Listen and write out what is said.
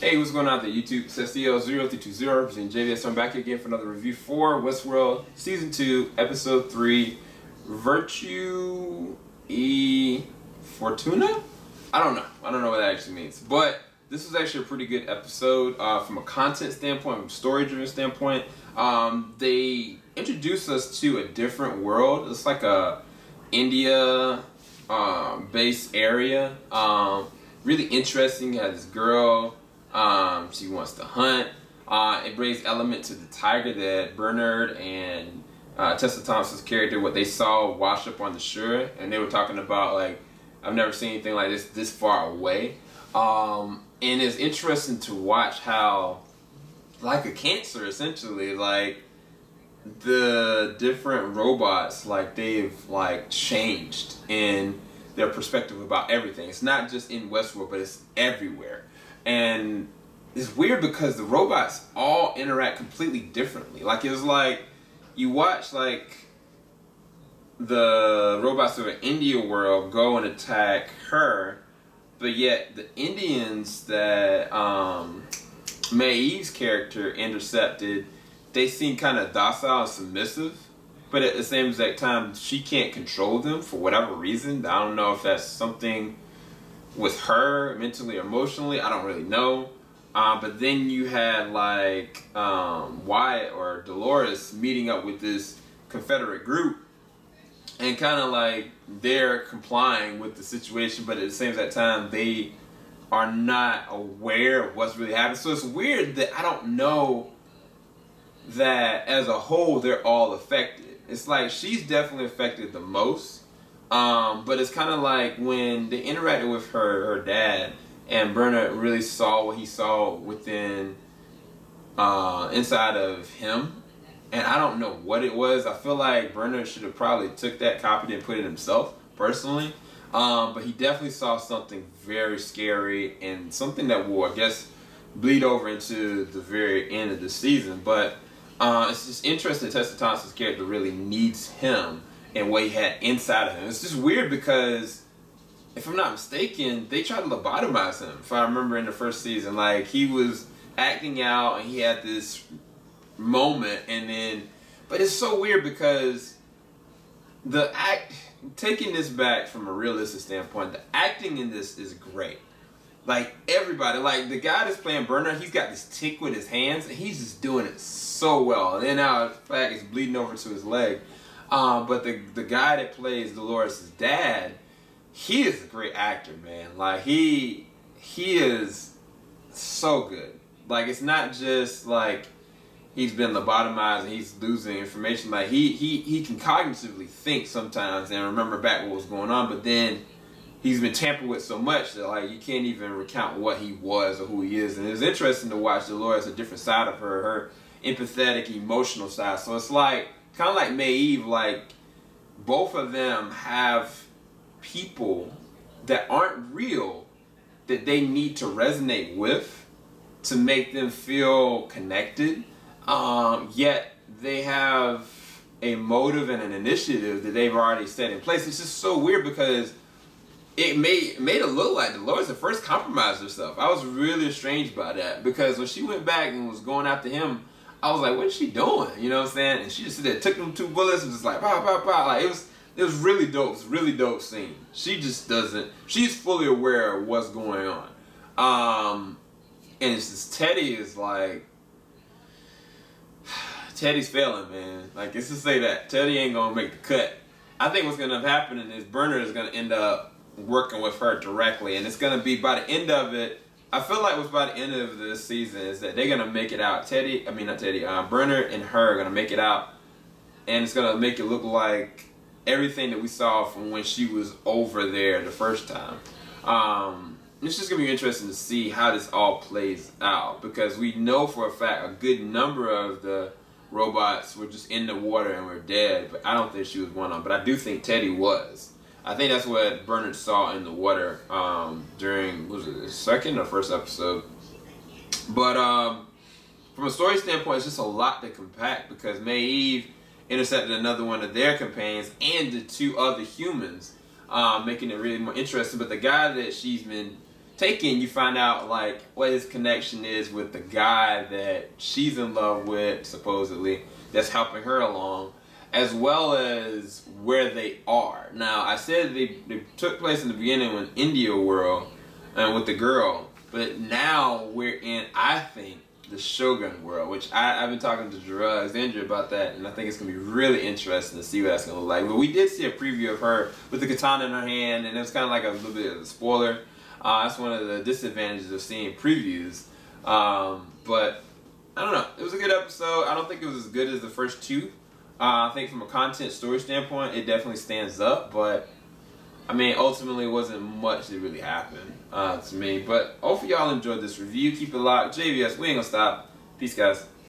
Hey, what's going on there, YouTube? It's SDL0320 representing JVS. I'm back again for another review for Westworld Season 2, Episode 3, Virtu e Fortuna? I don't know what that actually means. But this was actually a pretty good episode from a content standpoint, from a story-driven standpoint. They introduced us to a different world. It's like a India based area. Really interesting. You have this girl. She wants to hunt. It brings element to the tiger that Bernard and Tessa Thompson's character, what they saw wash up on the shore, and they were talking about, like, I've never seen anything like this far away. And it's interesting to watch how, like a cancer essentially, like the different robots, like they've like changed in their perspective about everything. It's not just in Westworld, but it's everywhere. And it's weird because the robots all interact completely differently. Like, it was like you watch like the robots of an India world go and attack her, but yet the Indians that Maeve's character intercepted, they seem kind of docile and submissive, but at the same exact time she can't control them for whatever reason. I don't know if that's something with her mentally or emotionally, I don't really know. But then you had like Wyatt or Dolores meeting up with this Confederate group, and kind of like they're complying with the situation, but at the same exact time they are not aware of what's really happening. So it's weird that I don't know that as a whole they're all affected. It's like she's definitely affected the most. But it's kind of like when they interacted with her dad, and Bernard really saw what he saw within, inside of him. And I don't know what it was. I feel like Bernard should have probably took that, copied it, and put it himself, personally. But he definitely saw something very scary and something that will, I guess, bleed over into the very end of the season. But it's just interesting Tessa Thompson's character really needs him and what he had inside of him. It's just weird because, if I'm not mistaken, they tried to lobotomize him, if I remember, in the first season. Like, he was acting out and he had this moment, and then, but it's so weird because taking this back from a realistic standpoint, the acting in this is great. Like, everybody, like the guy that's playing Bernard, he's got this tick with his hands, and he's just doing it so well. And then now, in fact, it's bleeding over to his leg. But the guy that plays Dolores' dad, he is a great actor, man. Like, he is so good. Like, it's not just like he's been lobotomized and he's losing information. Like, he can cognitively think sometimes and remember back what was going on, but then he's been tampered with so much that, like, you can't even recount what he was or who he is. And it's interesting to watch Dolores, a different side of her empathetic, emotional side. So it's like, kind of like Maeve, like, both of them have people that aren't real that they need to resonate with to make them feel connected. Yet they have a motive and an initiative that they've already set in place. It's just so weird because it made it look like Dolores at first compromised herself. I was really estranged by that because when she went back and was going after him, I was like, what is she doing? You know what I'm saying? And she just said, took them 2 bullets and was like, pow, pow, pow. Like, it was really dope. It was a really dope scene. She just doesn't, she's fully aware of what's going on. And it's just, Teddy is like, Teddy's failing, man. Like, it's to say that Teddy ain't gonna make the cut. I think what's gonna happen is Bernard is gonna end up working with her directly, and it's gonna be, by the end of it, I feel like what's by the end of this season is that they're gonna make it out. Bernard and her are gonna make it out, and it's gonna make it look like everything that we saw from when she was over there the first time. It's just gonna be interesting to see how this all plays out, because we know for a fact a good number of the robots were just in the water and were dead, but I don't think she was one of them. But I do think Teddy was. I think that's what Bernard saw in the water during, was it the second or first episode? But from a story standpoint, it's just a lot to compact, because Maeve intercepted another one of their companions and the 2 other humans, making it really more interesting. But the guy that she's been taken, you find out like what his connection is with the guy that she's in love with, supposedly, that's helping her along, as well as where they are. Now, I said they took place in the beginning in India world and with the girl, but now we're in, I think, the Shogun world, which I've been talking to Alexandria about that, and I think it's going to be really interesting to see what that's going to look like. But we did see a preview of her with the katana in her hand, and it was kind of like a little bit of a spoiler. That's one of the disadvantages of seeing previews. But I don't know. It was a good episode. I don't think it was as good as the first two. I think from a content story standpoint, it definitely stands up. But, I mean, ultimately, it wasn't much that really happened to me. But hopefully y'all enjoyed this review. Keep it locked. JVS, we ain't gonna stop. Peace, guys.